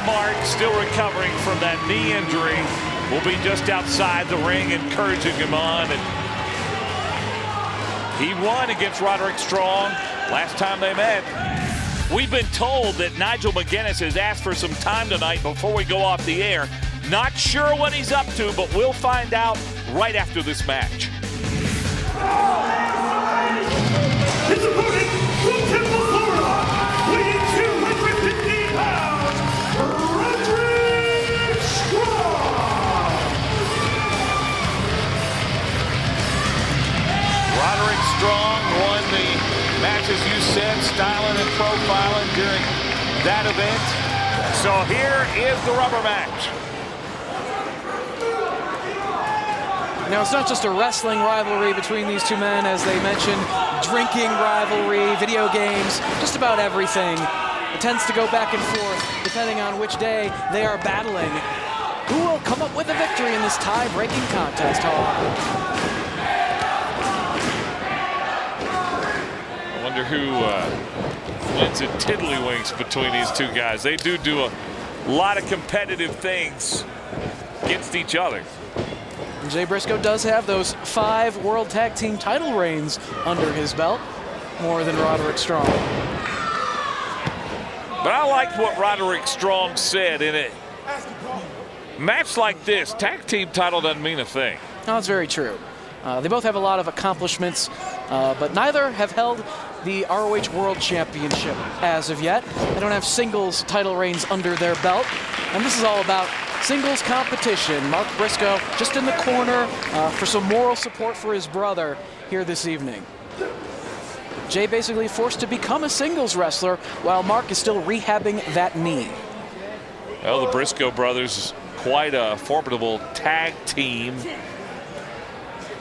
Mark, still recovering from that knee injury, will be just outside the ring, encouraging him on. And he won against Roderick Strong last time they met. We've been told that Nigel McGuinness has asked for some time tonight before we go off the air. Not sure what he's up to, but we'll find out right after this match. His opponent from Temple, Florida, weighing 215 pounds, Roderick Strong. Roderick Strong won the match, as you said, styling and profiling during that event. So here is the rubber match. Now, it's not just a wrestling rivalry between these two men, as they mentioned, drinking rivalry, video games, just about everything. It tends to go back and forth depending on which day they are battling. Who will come up with a victory in this tie-breaking contest, however? I wonder who wins at Tiddlywinks between these two guys. They do a lot of competitive things against each other. Jay Briscoe does have those 5 World Tag Team title reigns under his belt, more than Roderick Strong. But I liked what Roderick Strong said in it. Match like this, tag team title doesn't mean a thing. No, that's very true. They both have a lot of accomplishments, but neither have held the ROH World Championship as of yet. They don't have singles title reigns under their belt, and this is all about singles competition. Mark Briscoe just in the corner for some moral support for his brother here this evening. Jay basically forced to become a singles wrestler while Mark is still rehabbing that knee. Well, the Briscoe brothers, quite a formidable tag team.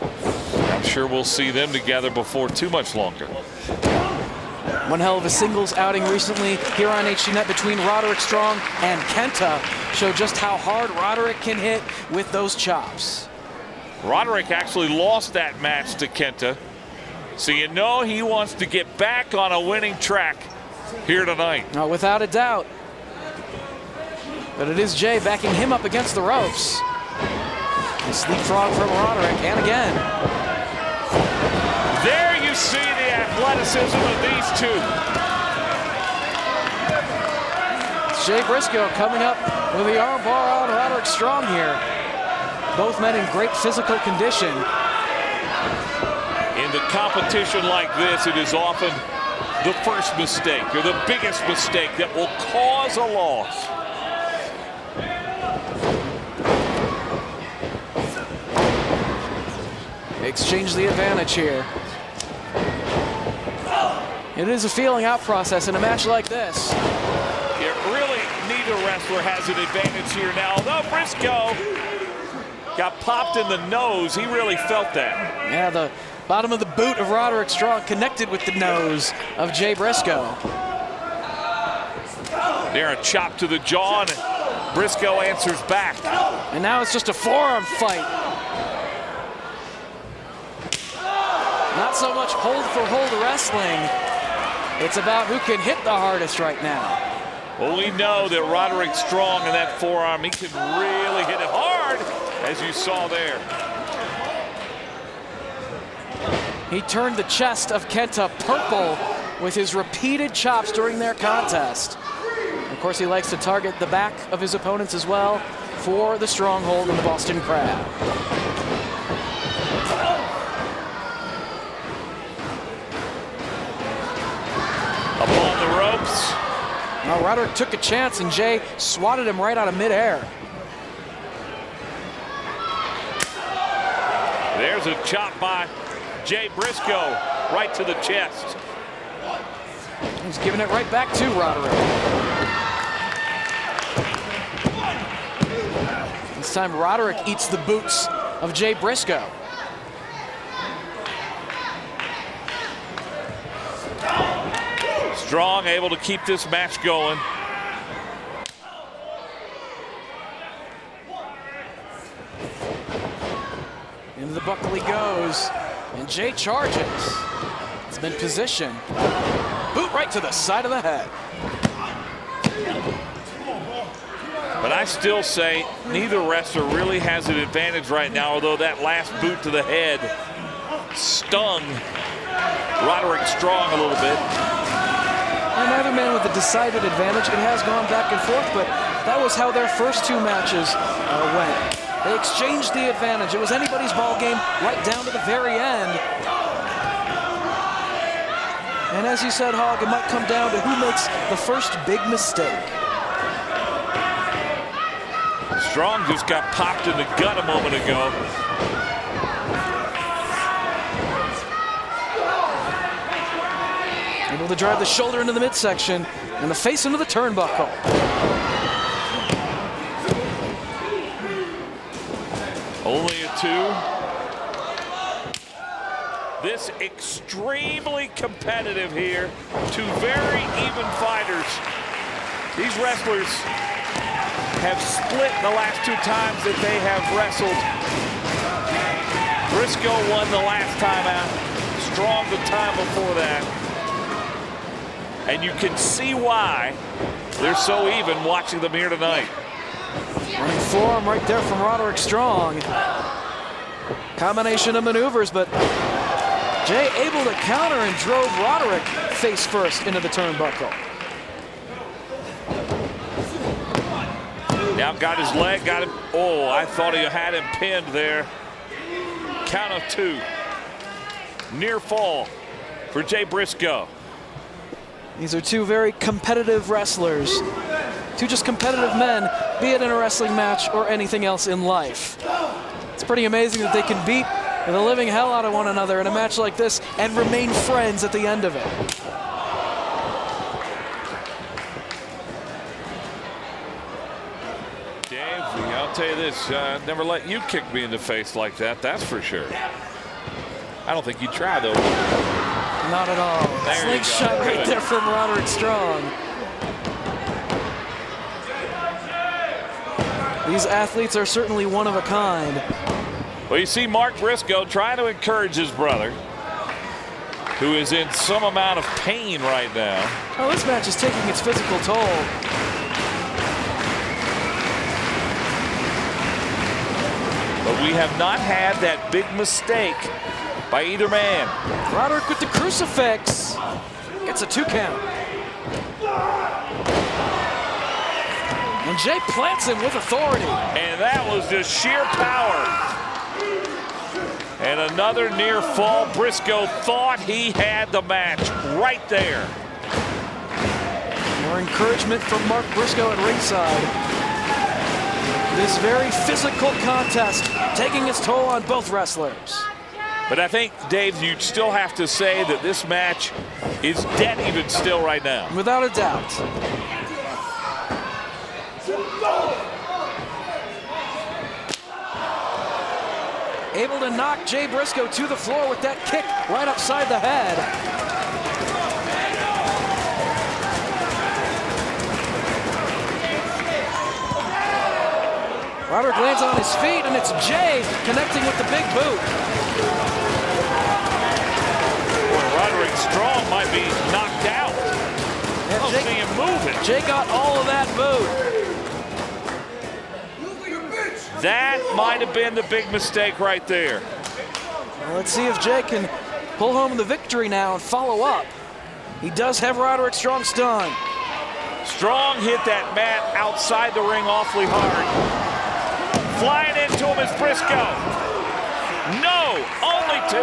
I'm sure we'll see them together before too much longer. One hell of a singles outing recently here on HDNet between Roderick Strong and Kenta. Show just how hard Roderick can hit with those chops. Roderick actually lost that match to Kenta, so you know he wants to get back on a winning track here tonight. Without a doubt. But it is Jay backing him up against the ropes. This leapfrog from Roderick, and again. There you see the athleticism of these two. It's Jay Briscoe coming up with the armbar on Roderick Strong here. Both men in great physical condition. In the competition like this, it is often the first mistake or the biggest mistake that will cause a loss. They exchange the advantage here. It is a feeling out process in a match like this. Really, neither wrestler has an advantage here now. Although Briscoe got popped in the nose, he really felt that. Yeah, the bottom of the boot of Roderick Strong connected with the nose of Jay Briscoe. There, a chop to the jaw, and Briscoe answers back. And now it's just a forearm fight. Not so much hold for hold wrestling. It's about who can hit the hardest right now. Well, we know that Roderick Strong in that forearm, he can really hit it hard, as you saw there. He turned the chest of Kenta purple with his repeated chops during their contest. Of course, he likes to target the back of his opponents as well for the stronghold in the Boston Crab. Up on the ropes. Now Roderick took a chance and Jay swatted him right out of midair. There's a chop by Jay Briscoe right to the chest. He's giving it right back to Roderick. This time Roderick eats the boots of Jay Briscoe. Strong able to keep this match going. Into the buckle he goes, and Jay charges. It's been positioned. Boot right to the side of the head. But I still say neither wrestler really has an advantage right now, although that last boot to the head stung Roderick Strong a little bit. And neither man with a decided advantage. It has gone back and forth, but that was how their first two matches went. They exchanged the advantage. It was anybody's ball game right down to the very end. And as you said, Hog, it might come down to who makes the first big mistake. Strong just got popped in the gut a moment ago. Able to drive the shoulder into the midsection and the face into the turnbuckle. Only a 2. This extremely competitive here. Two very even fighters. These wrestlers have split the last 2 times that they have wrestled. Briscoe won the last time out. Strong the time before that. And you can see why they're so even watching them here tonight. Running forearm right there from Roderick Strong. Combination of maneuvers, but Jay able to counter and drove Roderick face first into the turnbuckle. Now got his leg, got him. Oh, I thought he had him pinned there. Count of 2. Near fall for Jay Briscoe. These are two very competitive wrestlers. Two just competitive men, be it in a wrestling match or anything else in life. It's pretty amazing that they can beat the living hell out of one another in a match like this and remain friends at the end of it. Dave, I'll tell you this, never let you kick me in the face like that, that's for sure. I don't think you'd try, though. Not at all. Slingshot right there from Roderick Strong. These athletes are certainly one of a kind. Well, you see Mark Briscoe trying to encourage his brother, who is in some amount of pain right now. Oh, this match is taking its physical toll. But we have not had that big mistake by either man. Roderick with the crucifix. Gets a 2 count. And Jay plants him with authority. And that was just sheer power. And another near fall. Briscoe thought he had the match right there. More encouragement from Mark Briscoe at ringside. This very physical contest taking its toll on both wrestlers. But I think, Dave, you'd still have to say that this match is dead even still right now. Without a doubt. Able to knock Jay Briscoe to the floor with that kick right upside the head. Roderick lands on his feet, and it's Jay connecting with the big boot. Well, Roderick Strong might be knocked out. I don't see him moving. Jay got all of that boot. That might have been the big mistake right there. Well, let's see if Jay can pull home the victory now and follow up. He does have Roderick Strong stunned. Strong hit that mat outside the ring awfully hard. Flying into him is Briscoe. No, only 2.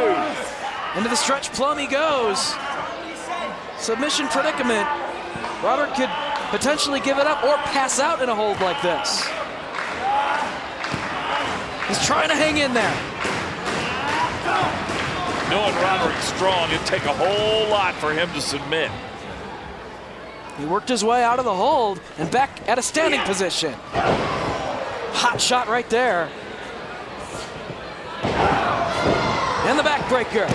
Into the stretch plum he goes. Submission predicament. Roderick could potentially give it up or pass out in a hold like this. He's trying to hang in there. Knowing Roderick Strong, it'd take a whole lot for him to submit. He worked his way out of the hold and back at a standing position. Hot shot right there. And the backbreaker.